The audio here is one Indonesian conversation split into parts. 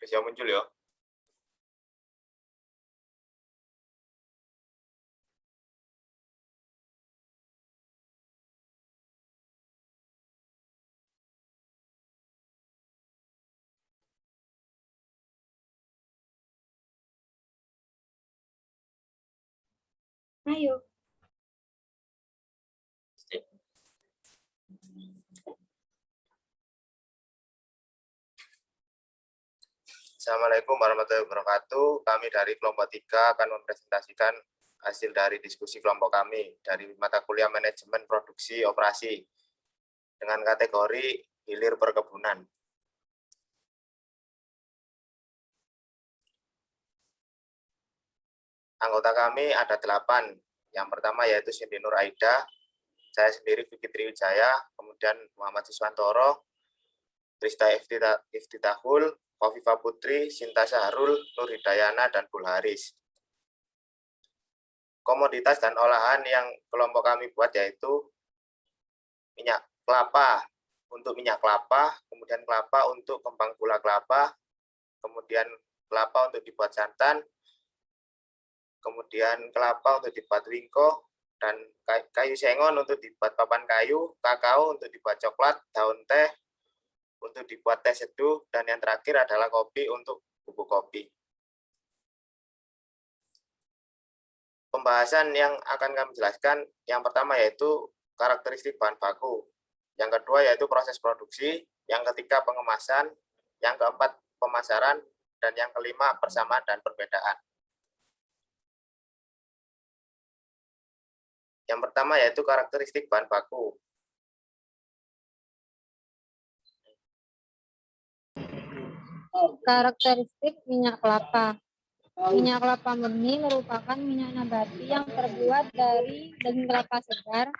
bisa muncul ya. Ayo. Assalamualaikum warahmatullahi wabarakatuh. Kami dari kelompok 3 akan mempresentasikan hasil dari diskusi kelompok kami dari mata kuliah manajemen produksi operasi dengan kategori hilir perkebunan. Anggota kami ada 8. Yang pertama yaitu Cindy Nur Aida, saya sendiri Vicky Triwijaya, kemudian Muhammad Siswantoro, Trista Iftitahul, Kofifa Putri, Sinta Saharul, Nur Hidayana, dan Bul Haris. Komoditas dan olahan yang kelompok kami buat yaitu minyak kelapa untuk minyak kelapa, kemudian kelapa untuk kembang gula kelapa, kemudian kelapa untuk dibuat santan, kemudian kelapa untuk dibuat wingko, dan kayu sengon untuk dibuat papan kayu, kakao untuk dibuat coklat, daun teh untuk dibuat teh seduh, dan yang terakhir adalah kopi untuk bubuk kopi. Pembahasan yang akan kami jelaskan, yang pertama yaitu karakteristik bahan baku, yang kedua yaitu proses produksi, yang ketiga pengemasan, yang keempat pemasaran, dan yang kelima persamaan dan perbedaan. Yang pertama yaitu karakteristik bahan baku. Karakteristik minyak kelapa. Minyak kelapa murni merupakan minyak nabati yang terbuat dari daging kelapa segar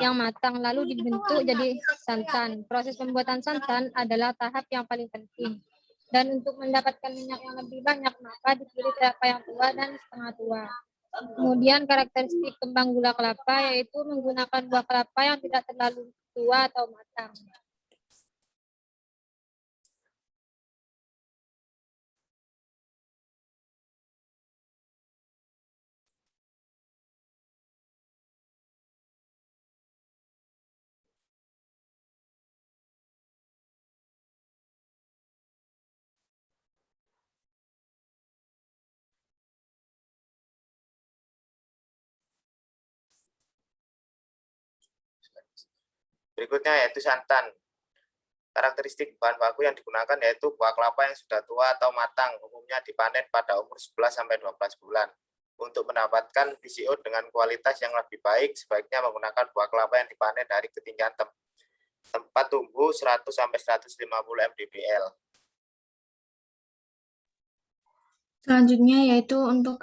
yang matang lalu dibentuk jadi santan. Proses pembuatan santan adalah tahap yang paling penting. Dan untuk mendapatkan minyak yang lebih banyak, maka dipilih kelapa yang tua dan setengah tua. Kemudian karakteristik kembang gula kelapa yaitu menggunakan buah kelapa yang tidak terlalu tua atau matang. Berikutnya yaitu santan. Karakteristik bahan baku yang digunakan yaitu buah kelapa yang sudah tua atau matang, umumnya dipanen pada umur 11-12 bulan. Untuk mendapatkan PCO dengan kualitas yang lebih baik, sebaiknya menggunakan buah kelapa yang dipanen dari ketinggian tempat tumbuh 100-150 mdpl. Selanjutnya yaitu untuk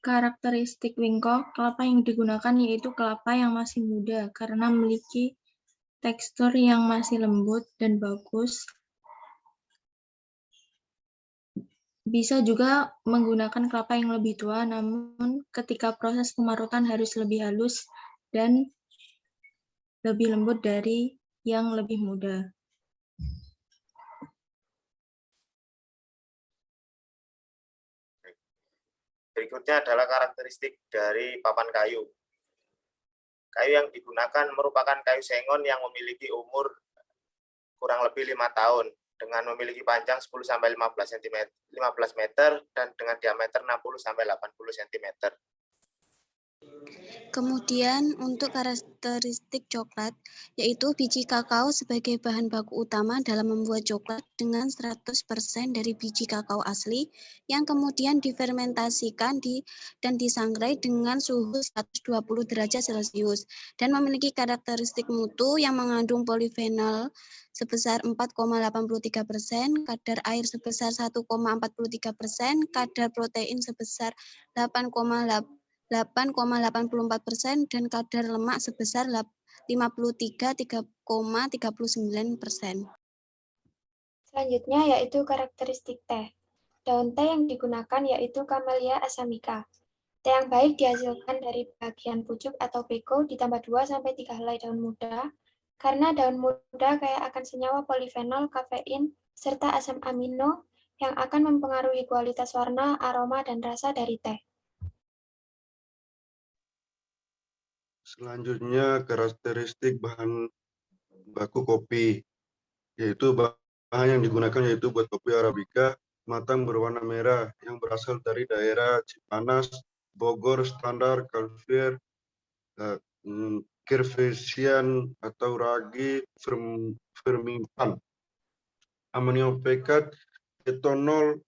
karakteristik wingko, kelapa yang digunakan yaitu kelapa yang masih muda karena memiliki tekstur yang masih lembut dan bagus. Bisa juga menggunakan kelapa yang lebih tua, namun ketika proses pemarutan harus lebih halus dan lebih lembut dari yang lebih muda. Berikutnya adalah karakteristik dari papan kayu. Kayu yang digunakan merupakan kayu sengon yang memiliki umur kurang lebih 5 tahun, dengan memiliki panjang 10-15 meter dan dengan diameter 60-80 cm. Kemudian untuk karakteristik coklat, yaitu biji kakao sebagai bahan baku utama dalam membuat coklat dengan 100% dari biji kakao asli yang kemudian difermentasikan dan disangrai dengan suhu 120 derajat Celcius dan memiliki karakteristik mutu yang mengandung polifenol sebesar 4,83%, kadar air sebesar 1,43%, kadar protein sebesar 8,84% dan kadar lemak sebesar 53,39%. Selanjutnya yaitu karakteristik teh. Daun teh yang digunakan yaitu Camellia assamica. Teh yang baik dihasilkan dari bagian pucuk atau beko ditambah 2-3 helai daun muda, karena daun muda kaya akan senyawa polifenol, kafein, serta asam amino yang akan mempengaruhi kualitas warna, aroma, dan rasa dari teh. Selanjutnya karakteristik bahan baku kopi, yaitu bahan yang digunakan yaitu buat kopi Arabica matang berwarna merah yang berasal dari daerah Cipanas, Bogor, Standar, Calvier, Kirvesian atau ragi fermentan, amonium pekat, etanol,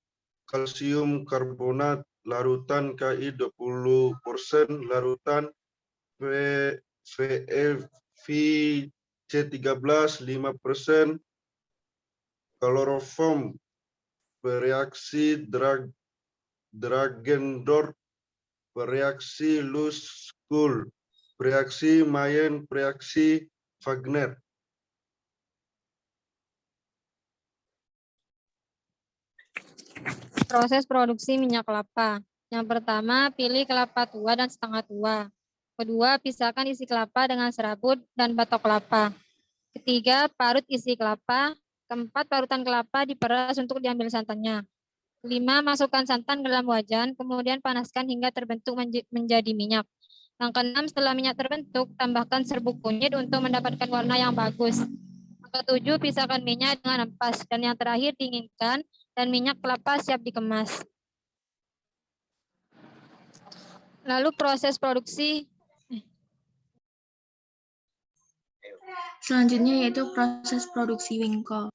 kalsium karbonat, larutan Ki 20%, larutan VC13 5%, kloroform, bereaksi Dragendorf, bereaksi Luskul, bereaksi Mayen, bereaksi Wagner. Proses produksi minyak kelapa. Yang pertama, pilih kelapa tua dan setengah tua. Kedua, pisahkan isi kelapa dengan serabut dan batok kelapa. Ketiga, parut isi kelapa. Keempat, parutan kelapa diperas untuk diambil santannya. Kelima, masukkan santan ke dalam wajan, kemudian panaskan hingga terbentuk menjadi minyak. Yang keenam, setelah minyak terbentuk, tambahkan serbuk kunyit untuk mendapatkan warna yang bagus. Yang ketujuh, pisahkan minyak dengan ampas. Dan yang terakhir, dinginkan dan minyak kelapa siap dikemas. Lalu proses produksi. Selanjutnya yaitu proses produksi wingko.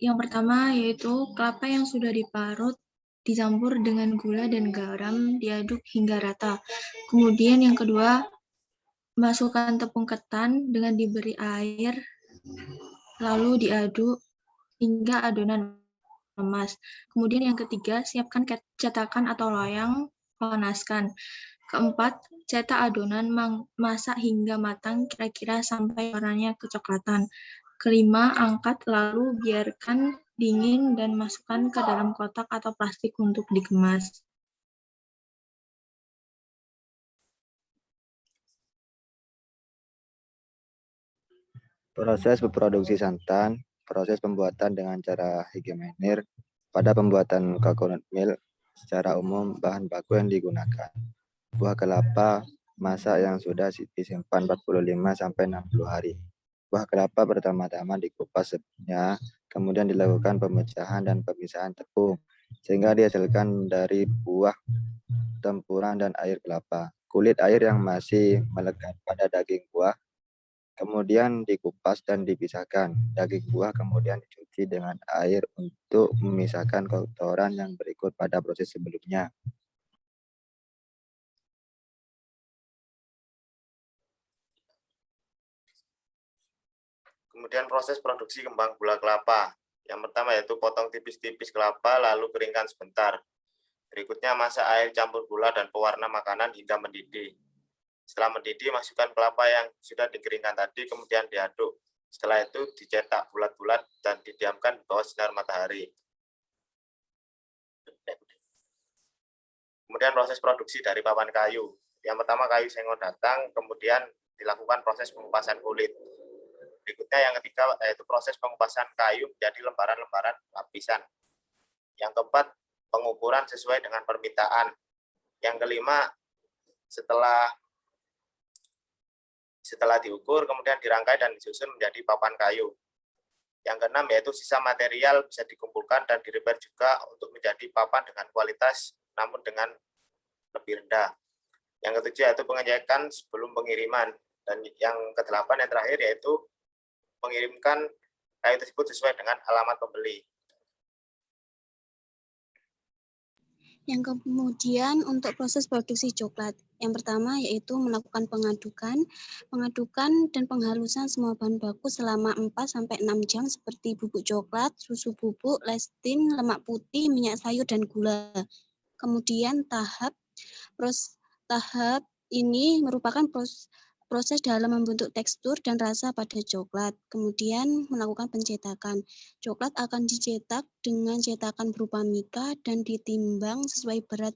Yang pertama yaitu kelapa yang sudah diparut dicampur dengan gula dan garam diaduk hingga rata. Kemudian yang kedua, masukkan tepung ketan dengan diberi air, lalu diaduk hingga adonan emas. Kemudian yang ketiga, siapkan cetakan atau loyang, panaskan. Keempat, cetak adonan, masak hingga matang kira-kira sampai warnanya kecoklatan. Kelima, angkat lalu biarkan dingin dan masukkan ke dalam kotak atau plastik untuk dikemas. Proses memproduksi santan, proses pembuatan dengan cara hegemenir. Pada pembuatan coconut milk, secara umum bahan baku yang digunakan buah kelapa masak yang sudah disimpan 45-60 hari. Buah kelapa pertama-tama dikupas sepenuhnya, kemudian dilakukan pemecahan dan pemisahan tepung, sehingga dihasilkan dari buah, tempuran, dan air kelapa. Kulit air yang masih melekat pada daging buah kemudian dikupas dan dipisahkan. Daging buah kemudian dicuci dengan air untuk memisahkan kotoran yang berikut pada proses sebelumnya. Kemudian proses produksi kembang gula kelapa. Yang pertama yaitu potong tipis-tipis kelapa lalu keringkan sebentar. Berikutnya masak air campur gula dan pewarna makanan hingga mendidih. Setelah mendidih, masukkan kelapa yang sudah dikeringkan tadi, kemudian diaduk. Setelah itu dicetak bulat-bulat dan didiamkan di bawah sinar matahari. Kemudian proses produksi dari papan kayu. Yang pertama kayu sengon datang, kemudian dilakukan proses pengupasan kulit. Berikutnya yang ketiga yaitu proses pengupasan kayu menjadi lembaran-lembaran lapisan. Yang keempat, pengukuran sesuai dengan permintaan. Yang kelima, setelah diukur, kemudian dirangkai dan disusun menjadi papan kayu. Yang keenam yaitu sisa material bisa dikumpulkan dan direpair juga untuk menjadi papan dengan kualitas namun dengan lebih rendah. Yang ketujuh yaitu pengecekan sebelum pengiriman. Dan yang kedelapan yang terakhir yaitu mengirimkan kayu tersebut sesuai dengan alamat pembeli. Yang kemudian untuk proses produksi coklat. Yang pertama yaitu melakukan pengadukan dan penghalusan semua bahan baku selama 4-6 jam seperti bubuk coklat, susu bubuk, lestin, lemak putih, minyak sayur, dan gula. Kemudian tahap ini merupakan proses dalam membentuk tekstur dan rasa pada coklat. Kemudian melakukan pencetakan. Coklat akan dicetak dengan cetakan berupa mika dan ditimbang sesuai berat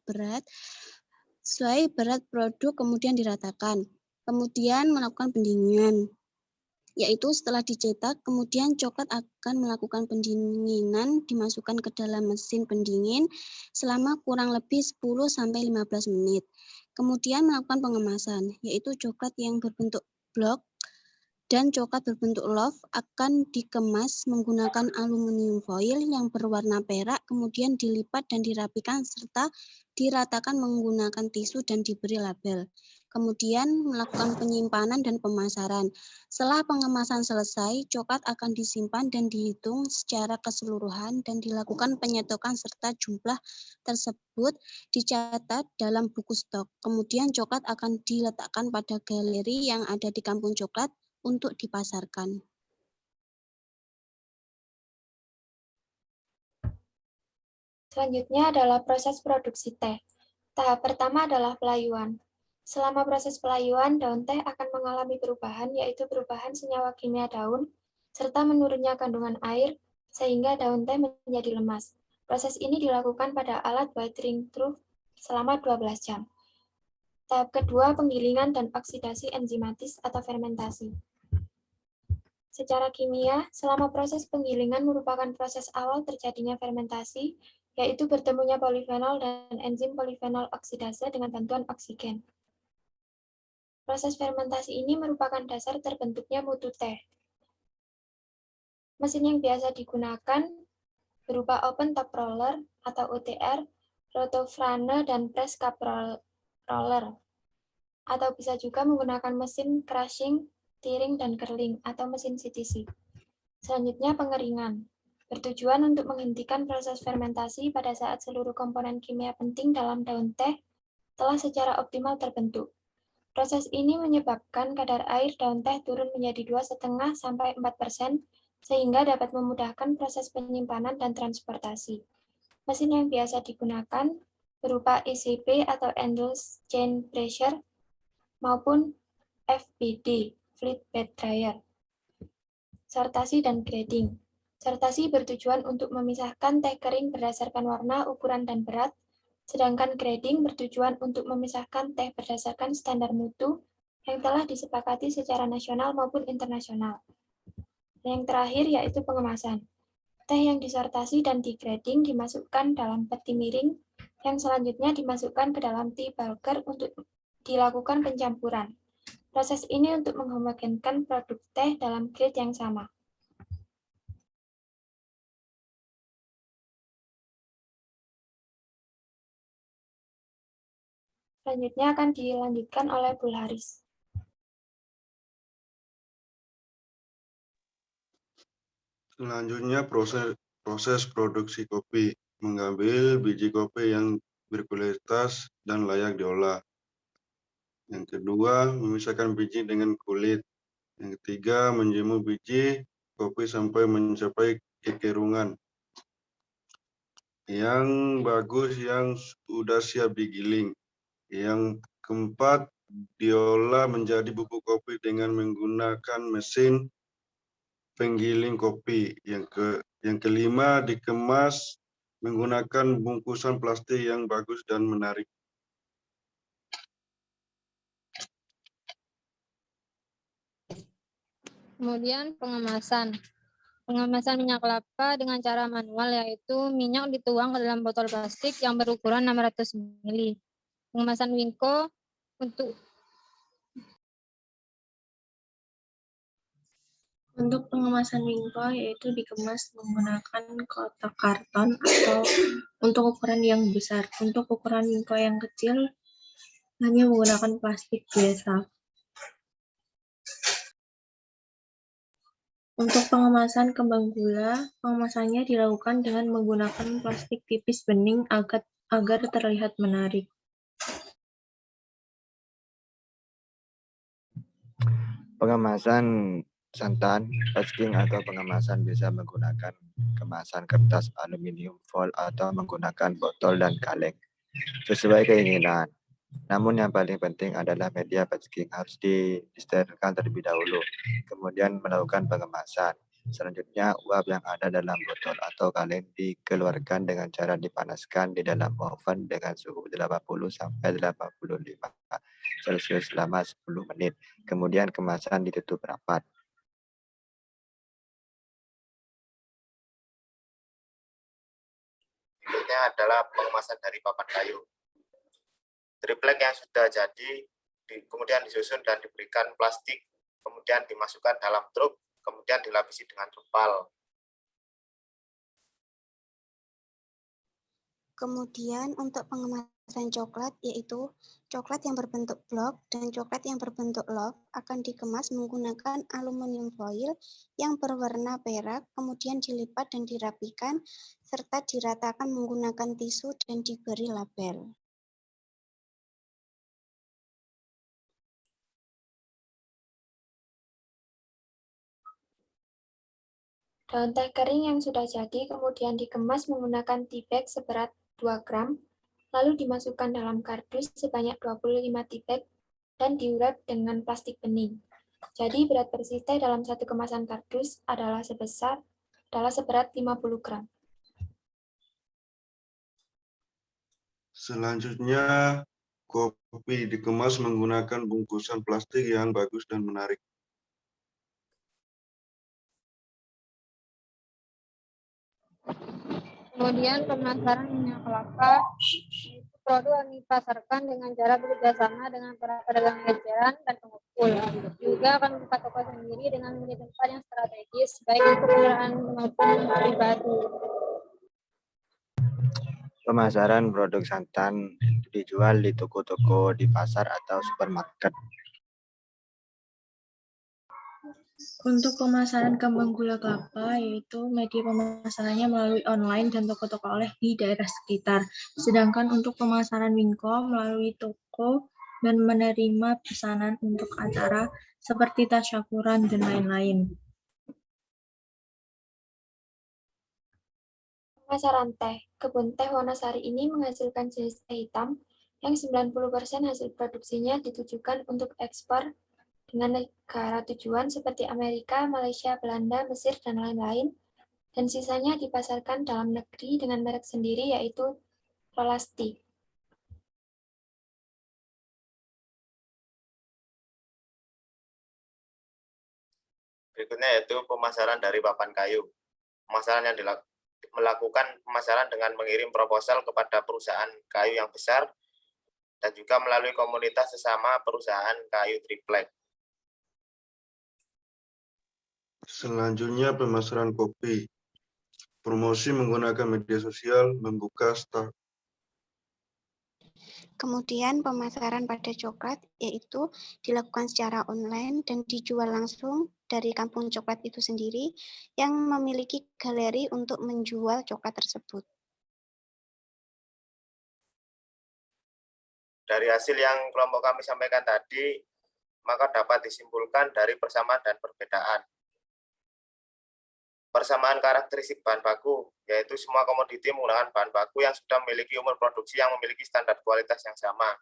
produk, kemudian diratakan. Kemudian melakukan pendinginan. yaitu setelah dicetak, kemudian coklat akan melakukan pendinginan, dimasukkan ke dalam mesin pendingin selama kurang lebih 10-15 menit. Kemudian melakukan pengemasan, yaitu coklat yang berbentuk blok dan coklat berbentuk love akan dikemas menggunakan aluminium foil yang berwarna perak, kemudian dilipat dan dirapikan serta diratakan menggunakan tisu dan diberi label. Kemudian melakukan penyimpanan dan pemasaran. Setelah pengemasan selesai, coklat akan disimpan dan dihitung secara keseluruhan dan dilakukan penyetokan serta jumlah tersebut dicatat dalam buku stok. Kemudian coklat akan diletakkan pada galeri yang ada di kampung coklat untuk dipasarkan. Selanjutnya adalah proses produksi teh. Tahap pertama adalah pelayuan. Selama proses pelayuan, daun teh akan mengalami perubahan, yaitu perubahan senyawa kimia daun, serta menurunnya kandungan air, sehingga daun teh menjadi lemas. Proses ini dilakukan pada alat watering trough selama 12 jam. Tahap kedua, penggilingan dan oksidasi enzimatis atau fermentasi. Secara kimia, selama proses penggilingan merupakan proses awal terjadinya fermentasi, yaitu bertemunya polifenol dan enzim polifenol oksidase dengan bantuan oksigen. Proses fermentasi ini merupakan dasar terbentuknya mutu teh. Mesin yang biasa digunakan berupa open top roller atau OTR, rotofrane, dan press cup roller. Atau bisa juga menggunakan mesin crushing, tearing, dan curling atau mesin CTC. Selanjutnya pengeringan. Bertujuan untuk menghentikan proses fermentasi pada saat seluruh komponen kimia penting dalam daun teh telah secara optimal terbentuk. Proses ini menyebabkan kadar air daun teh turun menjadi 2,5–4%, sehingga dapat memudahkan proses penyimpanan dan transportasi. Mesin yang biasa digunakan berupa ECP atau Endless Chain Pressure maupun FBD, Fleet Bed Dryer. Sortasi dan grading. Sortasi bertujuan untuk memisahkan teh kering berdasarkan warna, ukuran, dan berat, sedangkan grading bertujuan untuk memisahkan teh berdasarkan standar mutu yang telah disepakati secara nasional maupun internasional. Yang terakhir yaitu pengemasan. Teh yang disortasi dan digrading dimasukkan dalam peti miring, yang selanjutnya dimasukkan ke dalam tea bulker untuk dilakukan pencampuran. Proses ini untuk menghomogenkan produk teh dalam grade yang sama. Selanjutnya akan dilanjutkan oleh Bu Haris. Selanjutnya proses produksi kopi, mengambil biji kopi yang berkualitas dan layak diolah. Yang kedua, memisahkan biji dengan kulit. Yang ketiga, menjemur biji kopi sampai mencapai kekerungan. Yang bagus yang sudah siap digiling. Yang keempat, diolah menjadi bubuk kopi dengan menggunakan mesin penggiling kopi. Yang kelima, dikemas menggunakan bungkusan plastik yang bagus dan menarik. Kemudian pengemasan. Pengemasan minyak kelapa dengan cara manual, yaitu minyak dituang ke dalam botol plastik yang berukuran 600 ml. Pengemasan Winco Untuk pengemasan Winco yaitu dikemas menggunakan kotak karton atau untuk ukuran yang besar. Untuk ukuran Winco yang kecil hanya menggunakan plastik biasa. Untuk pengemasan kembang gula, pengemasannya dilakukan dengan menggunakan plastik tipis bening agar terlihat menarik. Pengemasan santan, packaging atau pengemasan bisa menggunakan kemasan kertas aluminium foil atau menggunakan botol dan kaleng sesuai keinginan. Namun yang paling penting adalah media packaging harus disterilkan terlebih dahulu, kemudian melakukan pengemasan. Selanjutnya, uap yang ada dalam botol atau kaleng dikeluarkan dengan cara dipanaskan di dalam oven dengan suhu 80–85 Celcius selama 10 menit. Kemudian kemasan ditutup rapat. adalah pengemasan dari papan kayu. Triplek yang sudah jadi kemudian disusun dan diberikan plastik, kemudian dimasukkan dalam truk, kemudian dilapisi dengan terpal. Kemudian untuk pengemasan coklat, yaitu coklat yang berbentuk blok dan coklat yang berbentuk loaf akan dikemas menggunakan aluminium foil yang berwarna perak, kemudian dilipat dan dirapikan, serta diratakan menggunakan tisu dan diberi label. Daun teh kering yang sudah jadi kemudian dikemas menggunakan tea bag seberat 2 gram, lalu dimasukkan dalam kardus sebanyak 25 tea bag dan diurep dengan plastik bening. Jadi berat bersih teh dalam satu kemasan kardus adalah seberat 50 gram. Selanjutnya, kopi dikemas menggunakan bungkusan plastik yang bagus dan menarik. Kemudian pemasaran minyak kelapa, produk yang dipasarkan dengan cara bekerjasama dengan para pedagang eceran dan pengepul. Juga akan membuka toko sendiri dengan menjadi tempat yang strategis, baik untuk kendaraan maupun pribadi. Pemasaran produk santan dijual di toko-toko di pasar atau supermarket. Untuk pemasaran kembang gula kelapa, yaitu media pemasarannya melalui online dan toko-toko oleh di daerah sekitar. Sedangkan untuk pemasaran Winko melalui toko dan menerima pesanan untuk acara seperti tasyakuran dan lain-lain. Pemasaran teh. Kebun teh Wonosari ini menghasilkan jenis teh hitam yang 90% hasil produksinya ditujukan untuk ekspor dengan negara tujuan seperti Amerika, Malaysia, Belanda, Mesir, dan lain-lain, dan sisanya dipasarkan dalam negeri dengan merek sendiri yaitu Rolasti. Berikutnya yaitu pemasaran dari papan kayu. Pemasaran yang melakukan pemasaran dengan mengirim proposal kepada perusahaan kayu yang besar dan juga melalui komunitas sesama perusahaan kayu triplek. Selanjutnya, pemasaran kopi. Promosi menggunakan media sosial, membuka stok. Kemudian pemasaran pada coklat, yaitu dilakukan secara online dan dijual langsung dari kampung coklat itu sendiri yang memiliki galeri untuk menjual coklat tersebut. Dari hasil yang kelompok kami sampaikan tadi, maka dapat disimpulkan dari persamaan dan perbedaan. Persamaan karakteristik bahan baku, yaitu semua komoditi menggunakan bahan baku yang sudah memiliki umur produksi yang memiliki standar kualitas yang sama.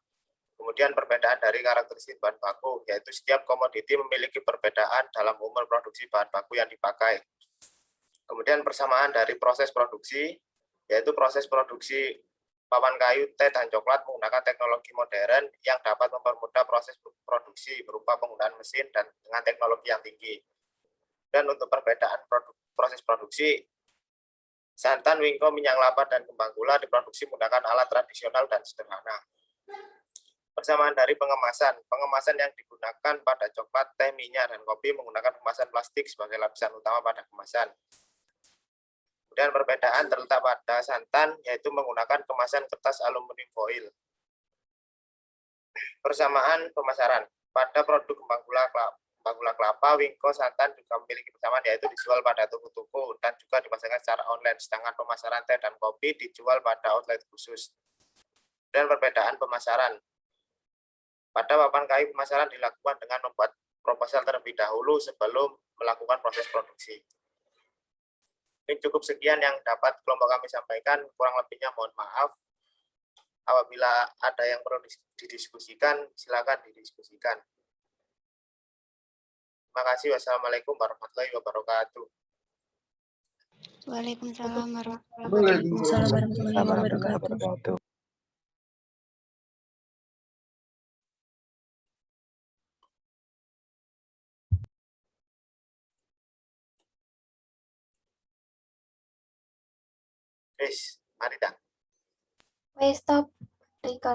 Kemudian perbedaan dari karakteristik bahan baku, yaitu setiap komoditi memiliki perbedaan dalam umur produksi bahan baku yang dipakai. Kemudian persamaan dari proses produksi, yaitu proses produksi papan kayu, teh, dan coklat menggunakan teknologi modern yang dapat mempermudah proses produksi berupa penggunaan mesin dan dengan teknologi yang tinggi. Dan untuk perbedaan proses produksi, santan, wingko, minyak kelapa, dan kembang gula diproduksi menggunakan alat tradisional dan sederhana. Persamaan dari pengemasan. Pengemasan yang digunakan pada coklat, teh, minyak, dan kopi menggunakan kemasan plastik sebagai lapisan utama pada kemasan. Kemudian perbedaan terletak pada santan, yaitu menggunakan kemasan kertas aluminium foil. Persamaan pemasaran. Pada produk kembang gula kelapa, wingko, santan juga memiliki persamaan, yaitu dijual pada toko-toko dan juga dipasarkan secara online, sedangkan pemasaran teh dan kopi dijual pada outlet khusus. Dan perbedaan pemasaran. Pada papan kayu, pemasaran dilakukan dengan membuat proposal terlebih dahulu sebelum melakukan proses produksi. Ini cukup sekian yang dapat kelompok kami sampaikan, kurang lebihnya mohon maaf. Apabila ada yang perlu didiskusikan, silakan didiskusikan. Terima kasih. Wassalamualaikum warahmatullahi wabarakatuh. Waalaikumsalam warahmatullahi Waalaikumsalam wabarakatuh. warahmatullahi wabarakatuh. Mari dah. Wait, stop record.